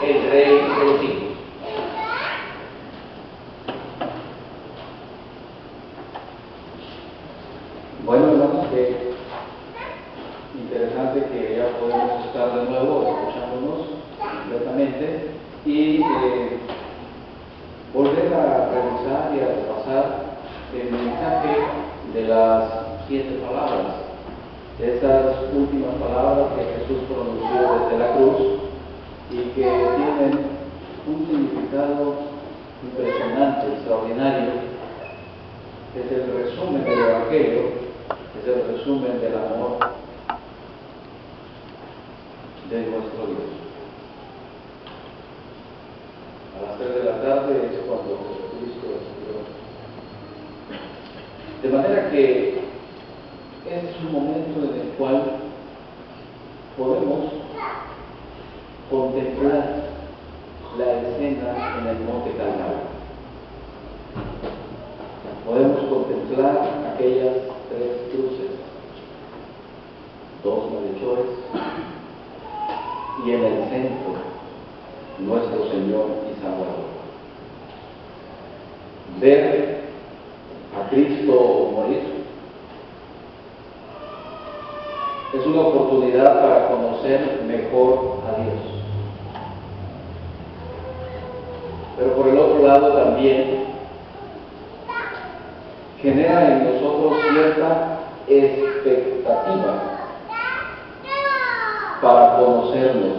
el Rey de los siglos. Bueno, hermanos, qué interesante que ya podemos estar de nuevo escuchándonos completamente y volver a revisar y a repasar el mensaje de las 7 palabras, esas últimas palabras que Jesús pronunció desde la cruz y que tienen un significado impresionante, extraordinario. Es el resumen del Evangelio, es el resumen del amor de nuestro Dios. A las 3 de la tarde es cuando Jesucristo expiró. De manera que es un momento en el cual podemos contemplar la escena en el Monte Calvario. Podemos contemplar aquellas 3 cruces, 2 malhechores y en el centro nuestro Señor y Salvador. Ver a Cristo morir es una oportunidad para conocer mejor a Dios. Pero por el otro lado también genera en nosotros cierta expectativa para conocernos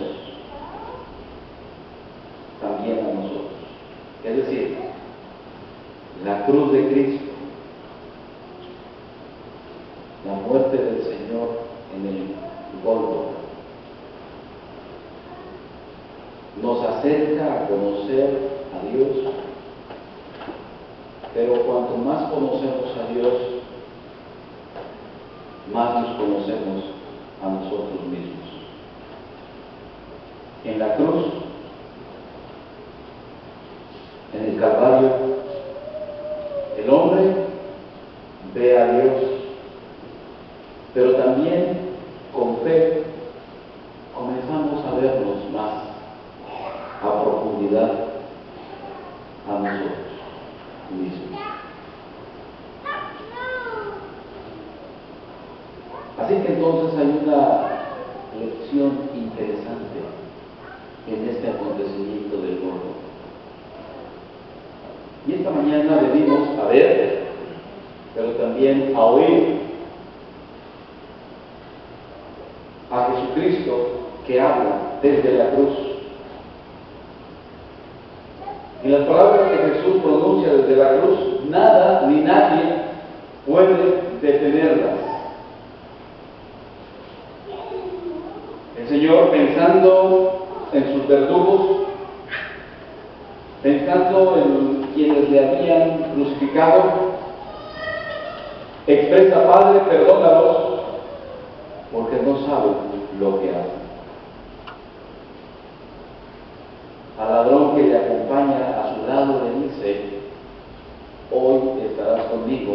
también a nosotros. Es decir, la cruz de Cristo, la muerte del Señor en el Gólgota, nos acerca a conocer a Dios, pero cuanto más conocemos a Dios, más nos conocemos a nosotros mismos. En la cruz, en el Calvario, el hombre ve a Dios, pero también con fe comenzamos a vernos más a profundidad a nosotros mismos. Así que entonces hay una lección interesante en este acontecimiento del Gólgota. Y esta mañana venimos a ver, pero también a oír a Jesucristo que habla desde la cruz. Y las palabras que Jesús pronuncia desde la cruz, nada ni nadie puede detenerlas. El Señor, pensando en sus verdugos, pensando en quienes le habían crucificado, expresa: Padre, perdónalos, porque no saben lo que hacen. Al ladrón que le acompaña a su lado le dice: hoy estarás conmigo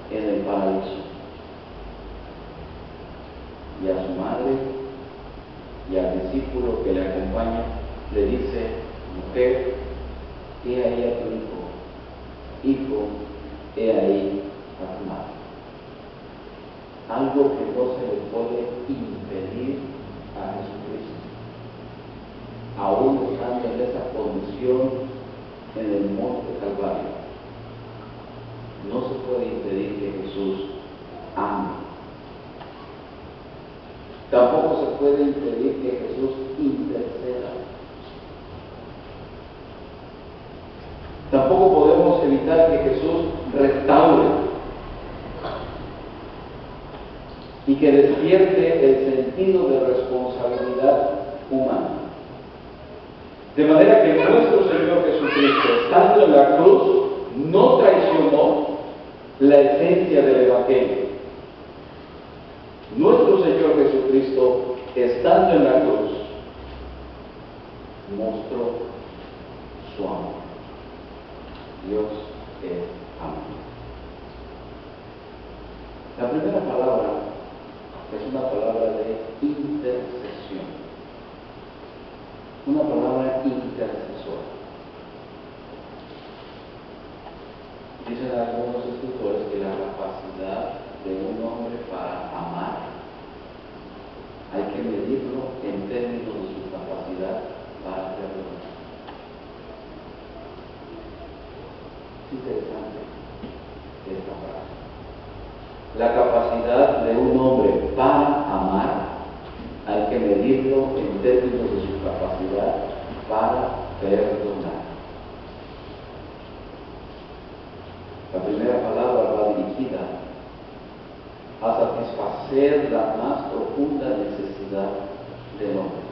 en el paraíso. Y a su madre y al discípulo que le acompaña le dice: mujer, he ahí a tu hijo, hijo, he ahí a tu madre. Algo que no se le puede impedir a Jesucristo, aún estando en esa condición en el Monte Calvario. No se puede impedir que Jesús ame. Tampoco se puede impedir que Jesús interceda. Tampoco podemos evitar que Jesús restaure y que despierte el sentido de responsabilidad humana. De manera que nuestro Señor Jesucristo, estando en la cruz, no traicionó la esencia del Evangelio. Nuestro Señor Jesucristo, estando en la cruz, mostró su amor. Dios es amor. La primera palabra es una palabra de intercesión. Una palabra sola. Dicen algunos escritores que la capacidad de un hombre para amar hay que medirlo en términos de su capacidad para perdonar. Es interesante esta frase. La capacidad de un hombre para amar hay que medirlo en términos de su capacidad para perdonar. La primera palabra va dirigida a satisfacer la más profunda necesidad del hombre.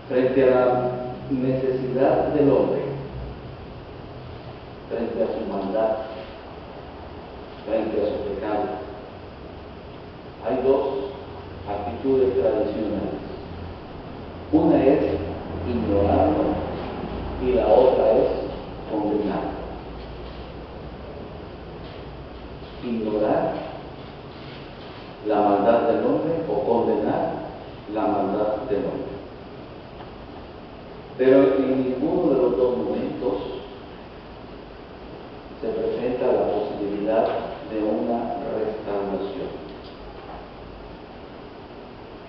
Frente a la necesidad del hombre, frente a su maldad, frente a su pecado, hay dos actitudes tradicionales. Una es ignorarlo y la otra es condenarlo. Ignorar la maldad del hombre o condenar la maldad del hombre. Pero en ninguno de los dos momentos se presenta la posibilidad de una restauración.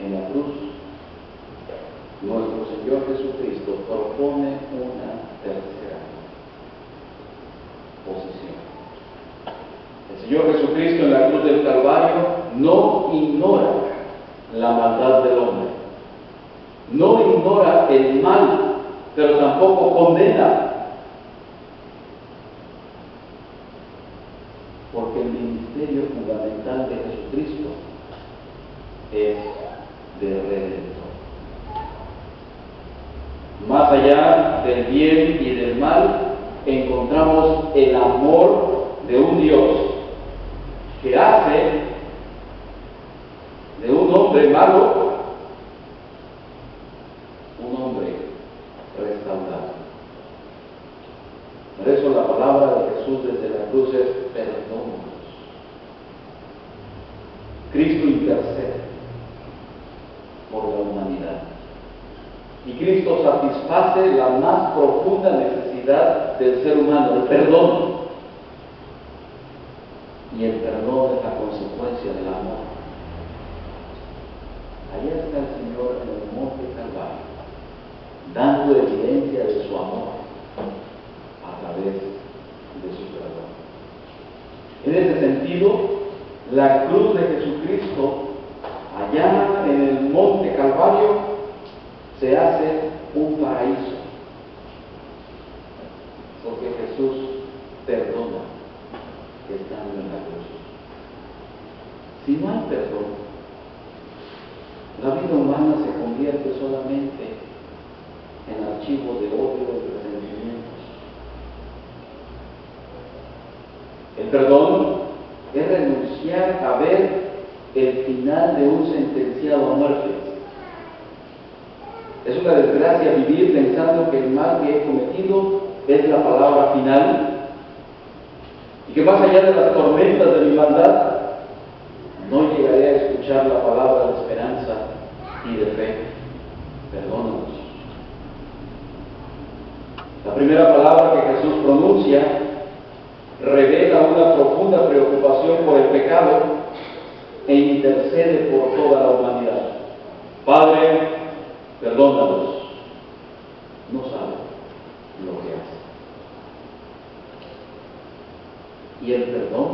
En la cruz, nuestro Señor Jesucristo propone una tercera posición. El Señor Jesucristo en la cruz del Calvario no ignora la maldad del hombre, no ignora el mal, pero tampoco condena, porque el ministerio fundamental de Jesucristo es de redentor. Más allá del bien y del mal, encontramos el amor de un Dios que hace de un hombre malo un hombre restaurado. Por eso la palabra de Jesús desde la cruz es perdónanos. Cristo intercede por la humanidad. Y Cristo satisface la más profunda necesidad del ser humano, el perdón. Y el perdón es la consecuencia del amor. Allá está el Señor en el monte Calvario, dando evidencia de su amor a través de su perdón. En ese sentido, la cruz de Jesucristo, allá en el monte Calvario, se hace un paraíso, porque Jesús perdona estando en la cruz. Si no hay perdón, la vida humana se convierte solamente en archivos de odio y resentimientos. El perdón es renunciar a ver el final de un sentenciado a muerte. Es una desgracia vivir pensando que el mal que he cometido es la palabra final y que más allá de las tormentas de mi maldad no llegaré a escuchar la palabra de esperanza y de fe. Perdónanos. La primera palabra que Jesús pronuncia revela una profunda preocupación por el pecado e intercede por toda la humanidad. Padre, perdónalos, no saben lo que hacen. ¿Y el perdón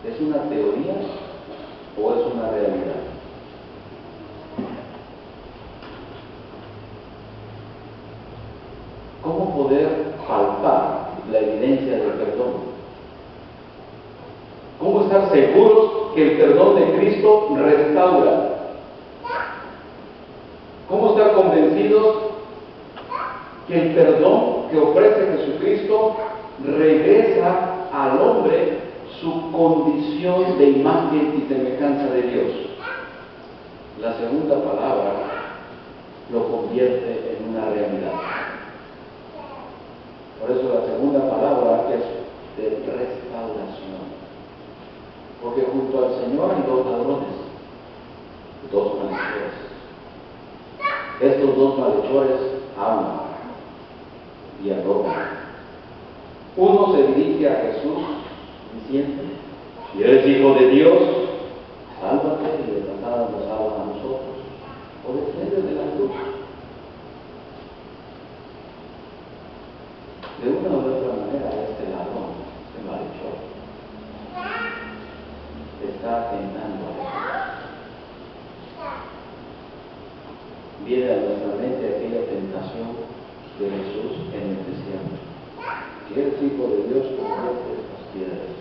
es una teoría o es una realidad? ¿Cómo poder palpar la evidencia del perdón? ¿Cómo estar seguros que el perdón de Cristo restaura? ¿Cómo estar convencidos que el perdón que ofrece Jesucristo regresa al hombre su condición de imagen y semejanza de Dios? La segunda palabra lo convierte en una realidad. Por eso la segunda palabra es de restauración. Porque junto al Señor hay dos ladrones, dos malhechores. Estos dos malhechores hablan y adoran. Uno se dirige a Jesús diciendo: si eres hijo de Dios, sálvate, y de pasada nos salva a nosotros, o desciende de la cruz. De una u otra manera, este ladrón, este malhechor, está tentando a Jesús. Viene a nuestra mente aquella tentación de Jesús en el desierto. Si eres hijo de Dios, convierte estas piedras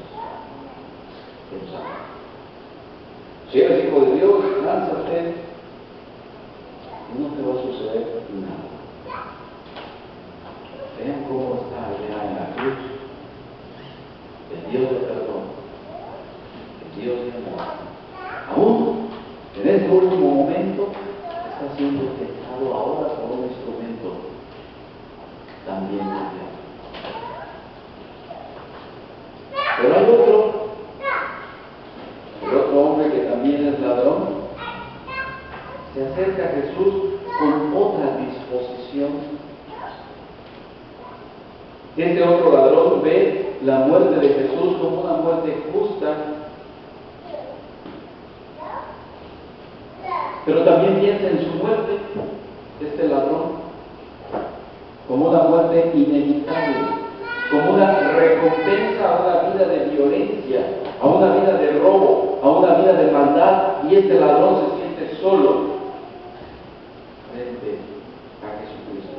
en sal. Si eres hijo de Dios, lánzate y no te va a suceder nada. Vean cómo está allá en la cruz el Dios de perdón, el Dios de amor. Aún en este último momento está siendo tentado ahora por un instrumento también de Dios. Pero hay otro hombre que también es ladrón, se acerca a Jesús con otra disposición. Este otro ladrón ve la muerte de Jesús como una muerte justa, pero también piensa en su muerte, este ladrón, como una muerte inevitable, como una recompensa a una vida de violencia, a una vida de robo, a una vida de maldad, y este ladrón se siente solo frente a Jesucristo.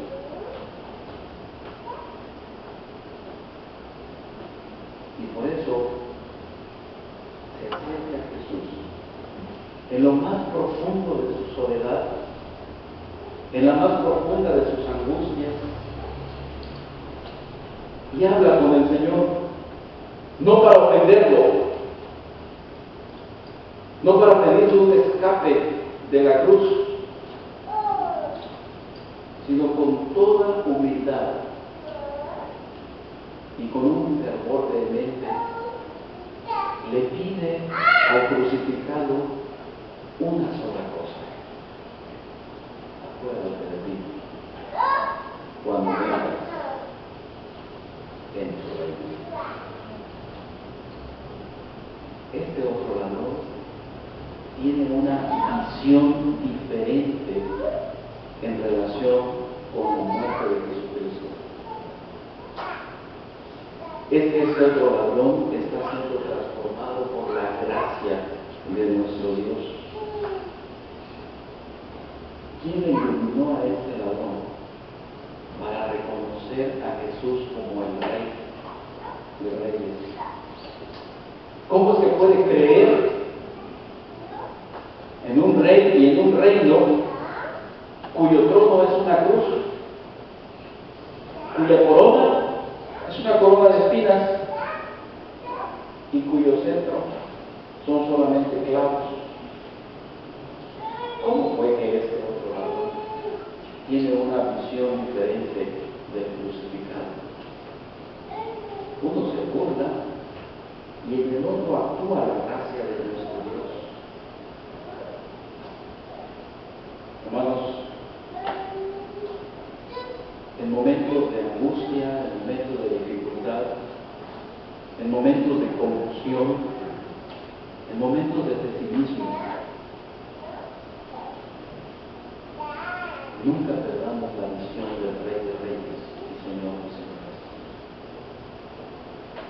Y por eso se acerca a Jesús en lo más profundo de su soledad, en la más profunda de sus angustias, y habla con el Señor, no para ofenderlo, no para pedirle un escape de la cruz, sino con toda humildad y con un fervor vehemente le pide al crucificado una sola cosa: acuérdate de mí cuando vengas en tu reino. Este otro ladrón tiene una visión diferente en relación con la muerte de Jesucristo. Este otro ladrón está siendo transformado por la gracia de nuestro Dios. ¿Quién le iluminó a este ladrón para reconocer a Jesús como el Rey de Reyes? ¿Cómo se puede creer en un rey y en un reino cuyo trono es una cruz, cuya corona es una corona de espinas y cuyo centro son solamente clavos? ¿Cómo fue que este otro ladrón tiene una visión diferente del crucificado? Uno se burla y en el otro actúa la gracia de nuestro Dios. Hermanos, en momentos de angustia, en momentos de dificultad, en momentos de confusión, en momentos de pesimismo, nunca perdamos la visión del Rey de Reyes y Señor de Señores.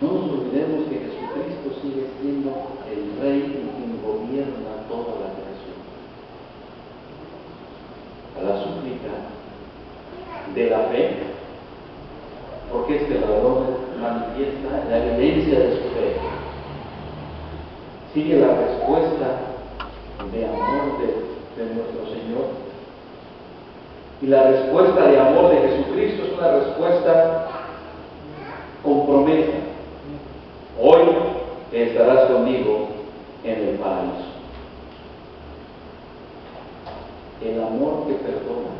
No nos olvidemos que Jesucristo sigue siendo el Rey y quien gobierna toda la creación. A la súplica de la fe, porque este ladrón manifiesta la evidencia de su fe, sigue la respuesta de amor de nuestro Señor. Y la respuesta de amor de Jesucristo es una respuesta con promesa: hoy estarás conmigo en el paraíso. El amor que perdona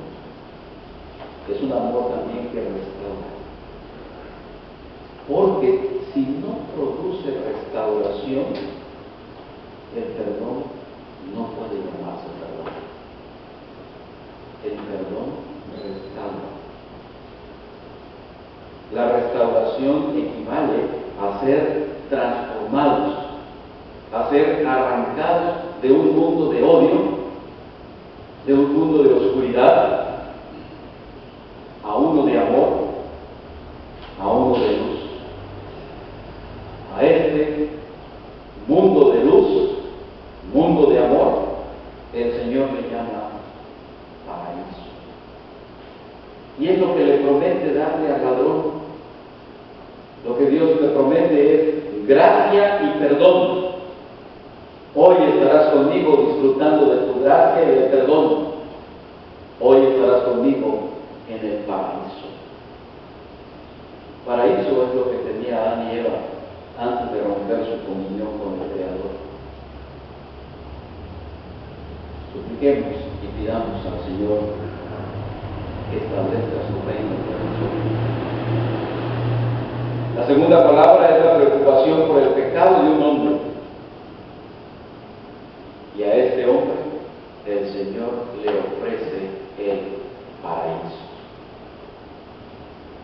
es un amor también que restaura, porque si no produce restauración, el perdón no puede llamarse perdón. el perdón restaura. La restauración equivale a ser transformados, a ser arrancados de un mundo de odio, de un mundo de oscuridad, a uno de amor, a uno de luz. A este mundo de luz, mundo de amor, el Señor le llama paraíso. Y es lo que le promete darle al ladrón. Lo que Dios le promete es gracia y perdón. Hoy estarás conmigo disfrutando de tu gracia y de perdón. Hoy estarás conmigo en el paraíso. Paraíso es lo que tenía Adán y Eva antes de romper su comunión con el Creador. Supliquemos y pidamos al Señor que establezca su reino entre nosotros. La segunda palabra es la preocupación por el pecado de un hombre. Y a este hombre el Señor le ofrece el paraíso,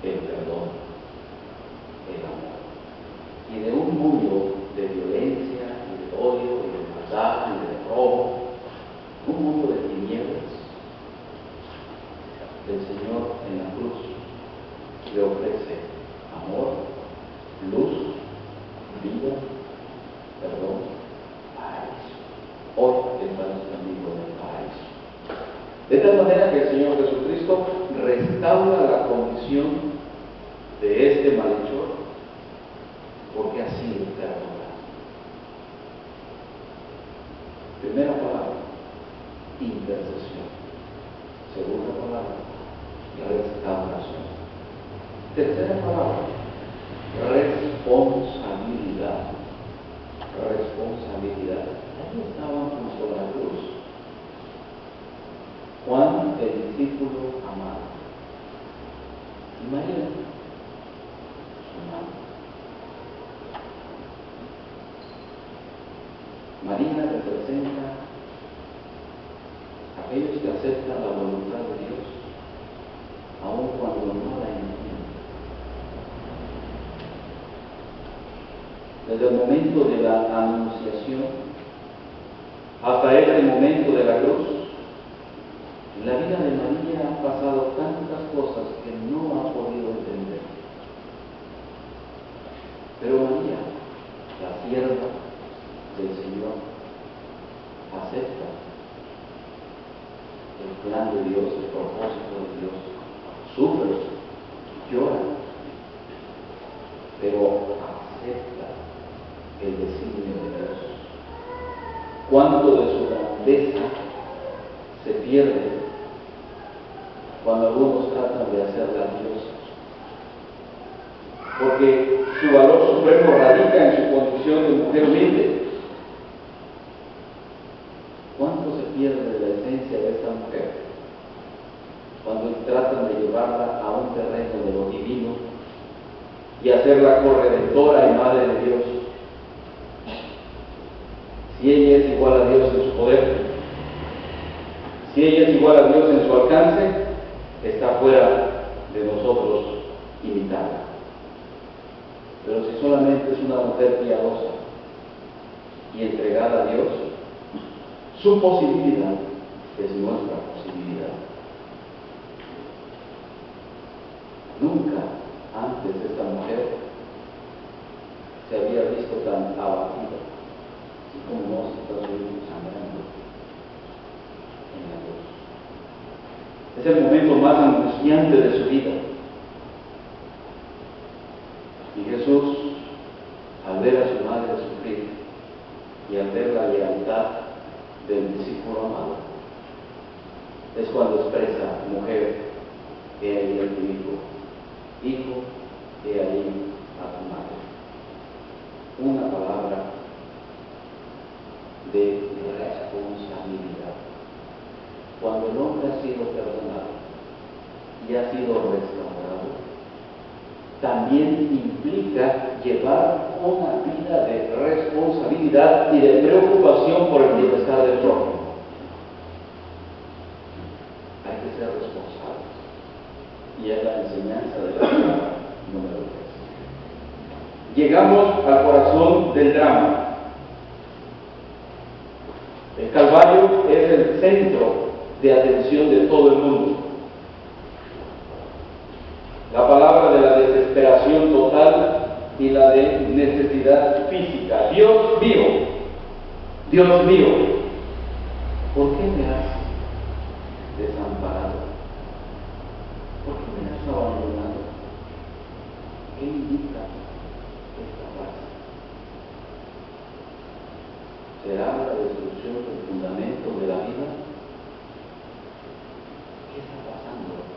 el perdón, el amor. Y de un mundo de violencia, y de odio, y de maldad, y de robo, un mundo de tinieblas, el Señor en la cruz le ofrece amor, luz, vida, perdón, paraíso. Hoy estamos conmigo en el paraíso. De tal manera que el Señor Jesucristo restaura la condición de este malhechor porque ha sido perdonado. Primera palabra, intercesión. Segunda palabra, restauración. Tercera palabra, responsabilidad. Responsabilidad. Ahí estaban junto a la cruz Juan, el discípulo amado, y María, su madre. María representa a aquellos que aceptan la voluntad de Dios, aun cuando no la entienden. Desde el momento de la anunciación hasta este momento de la cruz, en la vida de María han pasado tantas cosas que no ha podido entender. Pero María, la sierva del Señor, acepta el plan de Dios, el propósito de Dios, sufre, llora, pero acepta el designio de Dios. Cuánto de su grandeza se pierde cuando algunos tratan de hacerla Dios, porque su valor supremo radica en su condición de mujer humilde. ¿Cuánto se pierde de la esencia de esta mujer cuando tratan de llevarla a un terreno de lo divino y hacerla corredentora y madre de Dios? Si ella es igual a Dios en su poder, si ella es igual a Dios en su alcance, está fuera de nosotros imitarla. Pero si solamente es una mujer piadosa y entregada a Dios, su posibilidad es nuestra posibilidad. Nunca antes esta mujer se había visto tan abatida, así como nosotros estamos sangrando en la cruz. Es el momento más angustiante de su vida. Y Jesús, al ver a su madre sufrir y al ver la lealtad del discípulo amado, es cuando expresa: mujer, he ahí a tu hijo, hijo, he ahí a tu madre. Una palabra de responsabilidad. Cuando el hombre ha sido perdonado y ha sido restaurado, también implica llevar una vida de responsabilidad y de preocupación por el bienestar del prójimo. Hay que ser responsables. Y es la enseñanza de la palabra número 3. Llegamos al corazón del drama. El Calvario es el centro de atención de todo el mundo. La palabra de la desesperación total y la de necesidad física. Dios mío, ¿por qué me has desamparado? ¿Por qué me has abandonado? ¿Qué indica esta frase? ¿Será la destrucción del fundamento de la vida? ¿Qué está pasando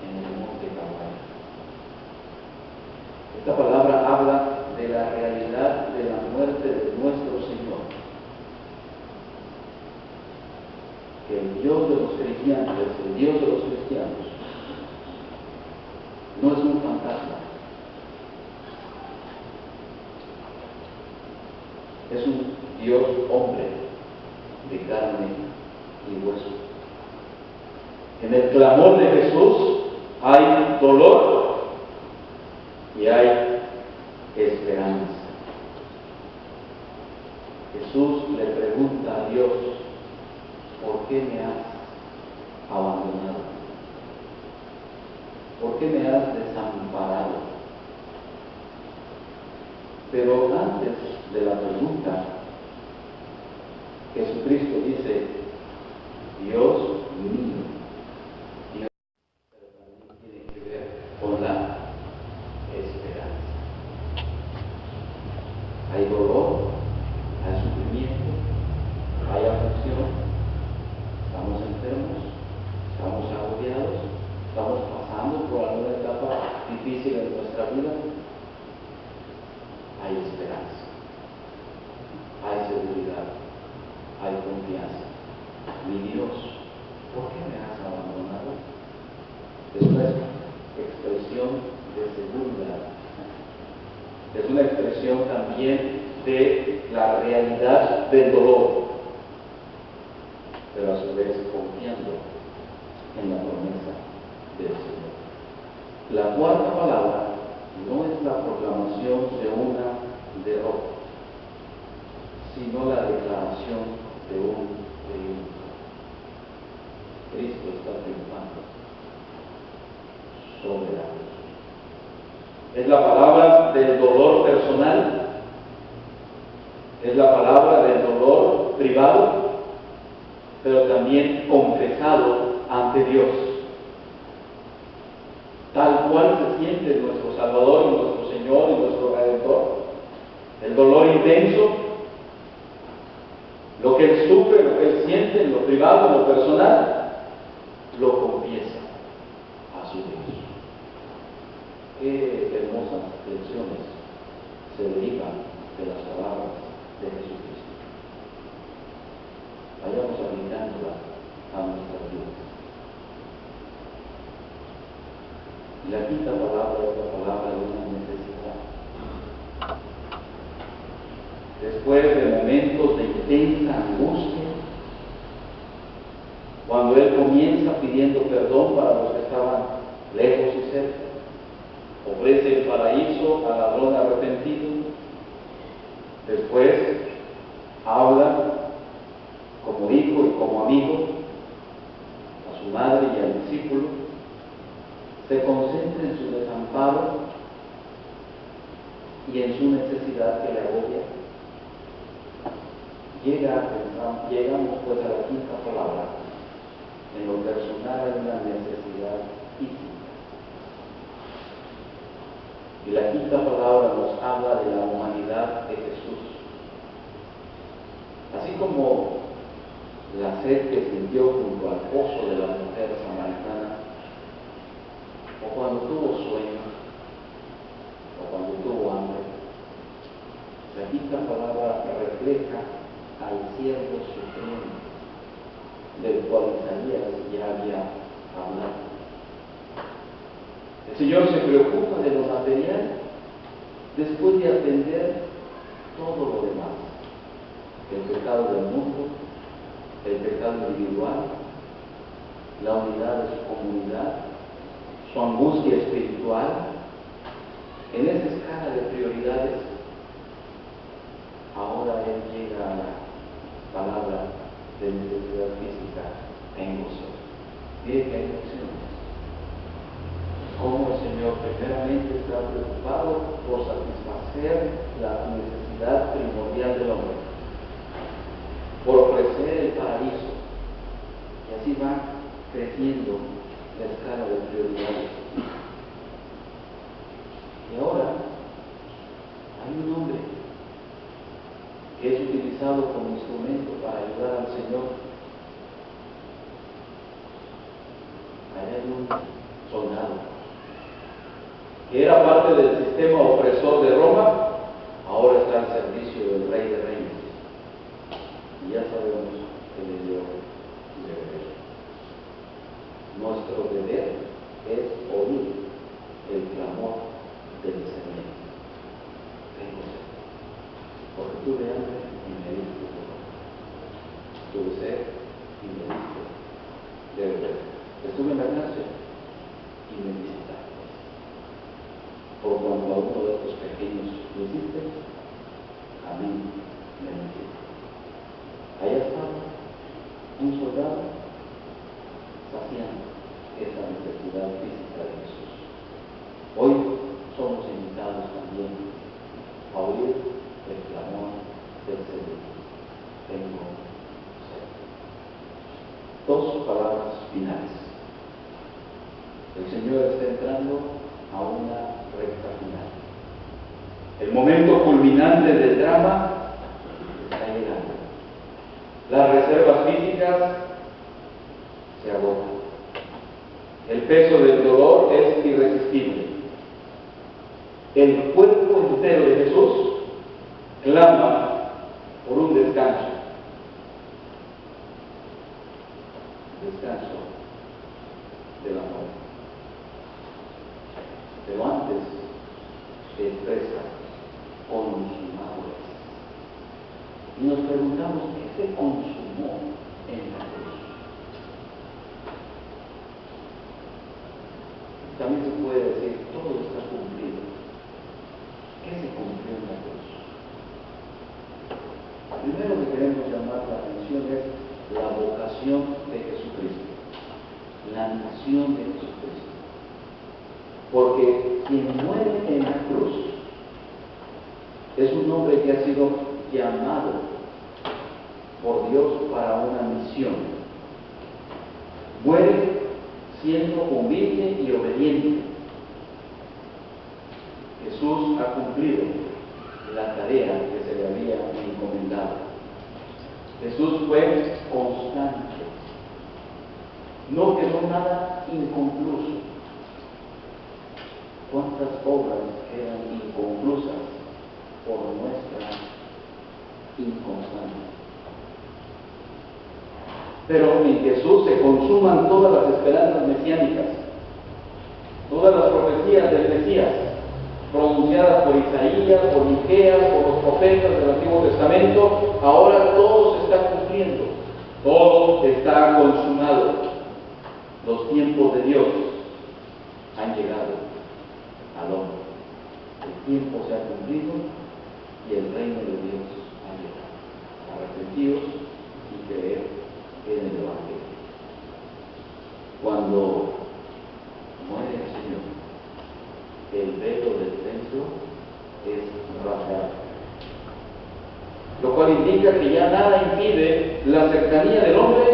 en el monte Calvario? Esta palabra habla de la realidad de la muerte de nuestro Señor. Que el Dios de los cristianos, no es un fantasma, es un Dios hombre de carne y hueso. En el clamor de Jesús hay dolor y hay esperanza. Jesús le pregunta a Dios, ¿por qué me has abandonado? ¿Por qué me has desamparado? Pero antes de la pregunta, Jesucristo dice, Dios mío. Pero también tiene que ver con la esperanza. Hay dolor, hay sufrimiento, hay aflicción, estamos enfermos, estamos agobiados, estamos pasando por alguna etapa difícil en nuestra vida. Hay esperanza, hay seguridad, hay confianza. Mi Dios, ¿por qué me has abandonado? Es una expresión de seguridad. Es una expresión también de la realidad del dolor, pero a su vez confiando en la promesa del Señor. La cuarta palabra no es la proclamación de una derrota, sino la declaración de un triunfo. Cristo está triunfando sobre la cruz. Es la palabra del dolor personal, es la palabra del dolor privado, pero también confesado ante Dios. Tal cual se siente nuestro Salvador y nuestro Señor y nuestro Redentor. El dolor intenso, lo que Él sufre, lo que Él siente en lo privado, en lo personal, lo confiesa a su Dios. Qué hermosas lecciones se derivan de las palabras de Jesucristo. Vayamos aplicándolas a nuestras vidas. Y la quinta palabra es la palabra de una necesidad. Después de momentos de intensa angustia, cuando Él comienza pidiendo perdón para los que estaban lejos y cerca, ofrece el paraíso al ladrón arrepentido, después habla como hijo y como amigo a su madre y al discípulo, se concentra en su desamparo y en su necesidad que le agobia. Llegamos pues a la quinta palabra. En lo personal hay una necesidad física. Y la quinta palabra nos habla de la humanidad de Jesús. Así como la sed que sintió junto al pozo de la mujer samaritana, o cuando tuvo sueño, o cuando tuvo hambre, la quinta palabra refleja al siervo supremo, del cual Isaías ya había hablado. El Señor se preocupa de lo material después de atender todo lo demás. El pecado del mundo, el pecado pecado individual, la unidad de su comunidad, su angustia espiritual. En esa escala de prioridades, ahora Él llega a la palabra de necesidad física en vosotros. Mire que hay opciones. Cómo el Señor primeramente está preocupado por satisfacer la necesidad primordial del hombre, por ofrecer el paraíso, y así va creciendo la escala de prioridades. Y ahora hay un hombre que es utilizado como instrumento para ayudar al Señor. Ahí hay un soldado que era parte del sistema opresor de Roma, ahora está al servicio del Rey de Reyes. Y ya sabemos que le dio deber. Nuestro deber es oír el clamor del Señor. Tengo sed, porque tuve hambre y me diste de comer. Tuve sed y me diste de beber. Estuve en la cárcel y me visitaste. Por cuanto a uno de estos pequeños lo hiciste, a mí me lo hiciste. Allá estaba un soldado saciando esa necesidad física de Jesús. Hoy somos invitados también a oír el clamor del Señor. Tengo sed. Dos palabras finales. El Señor está entrando a una recta final. El momento culminante del drama está llegando. Las reservas físicas se agotan. El peso del dolor es irresistible. El cuerpo entero de Jesús clama por un descanso. Descanso de la muerte. Pero antes se expresa consumado es. Y nos preguntamos, ¿qué se consumó en la cruz? También se puede decir, todo está cumplido. ¿Qué se cumplió en la cruz? Primero que queremos llamar la atención es la vocación de Jesucristo, la nación de Jesucristo. Porque quien muere en la cruz es un hombre que ha sido llamado por Dios para una misión. Muere siendo humilde y obediente. Jesús ha cumplido la tarea que se le había encomendado. Jesús fue constante. No quedó nada inconcluso. ¿Cuántas obras quedan inconclusas por nuestra inconstancia? Pero en Jesús se consuman todas las esperanzas mesiánicas, todas las profecías del Mesías, pronunciadas por Isaías, por Miqueas, por los profetas del Antiguo Testamento. Ahora todo se está cumpliendo, todo está consumado. Los tiempos de Dios han llegado al hombre. El tiempo se ha cumplido y el reino de Dios ha llegado. Arrepentidos y creer en el Evangelio. Cuando muere el Señor, el velo del templo es rasgado, lo cual indica que ya nada impide la cercanía del hombre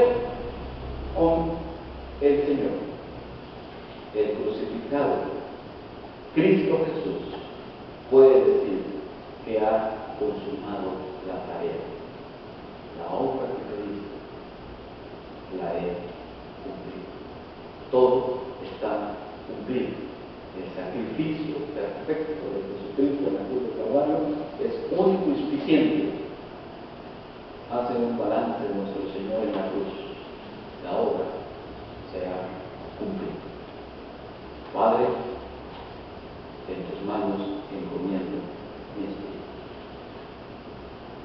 con el Señor, el crucificado. Cristo Jesús puede decir que ha consumado la tarea, la obra que pediste, la he cumplido. Todo está cumplido. El sacrificio perfecto de Jesucristo en la cruz de Calvario es único y suficiente. Hace un balance de nuestro Señor en la cruz. La obra se ha cumplido. Padre, en tus manos encomiendo mi espíritu.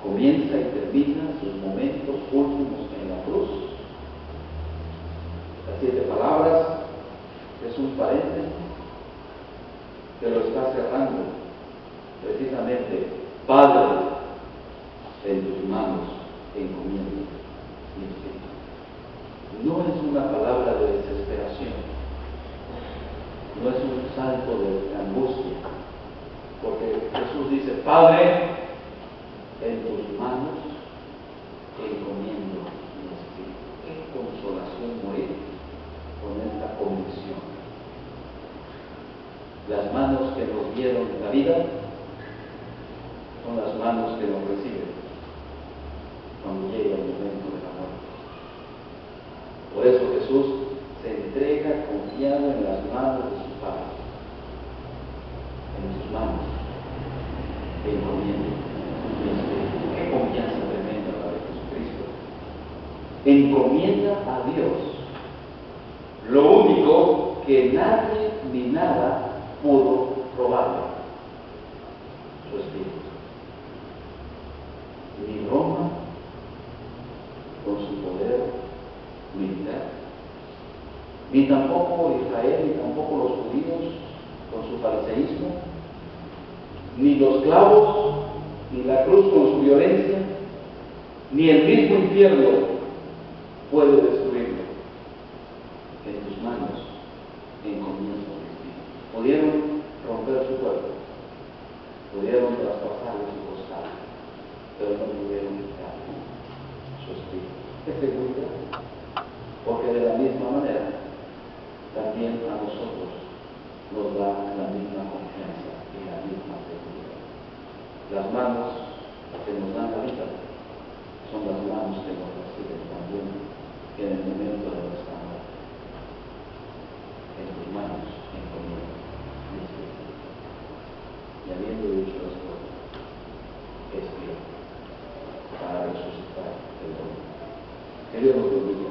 Comienza y termina sus momentos últimos en la cruz 7 palabras es un paréntesis que lo está cerrando precisamente. Padre, en tus manos encomiendo mi espíritu. No es una palabra de desesperación, no es un salto de angustia, porque Jesús dice: Padre, en tus manos encomiendo mi espíritu. Qué consolación morir con esta convicción. Las manos que nos dieron la vida son las manos que nos reciben cuando llega el momento de la muerte. Por eso Jesús se entrega confiado en las manos de su Padre. En sus manos encomiendo mi espíritu. Qué confianza tremenda la de Jesucristo. Encomienda a Dios lo único que nadie ni nada pudo robarle: su espíritu. Ni Roma, con su poder militar, ni tampoco Israel, ni tampoco los judíos, con su fariseísmo, ni los clavos, ni la cruz con su violencia, ni el mismo infierno puede destruirlo. En tus manos encomiendo mi espíritu. Pudieron romper su cuerpo, pudieron traspasarle su costado, pero no pudieron quitar su espíritu. ¿Qué seguridad? Porque de la misma manera también a nosotros nos da la misma confianza y la misma seguridad. Las manos que nos dan la vida son las manos que nos reciben también en el momento de nuestra muerte. En tus manos encomiendo mi espíritu. Y habiendo dicho esto, expiro para resucitar el domingo. Que Dios nos bendiga.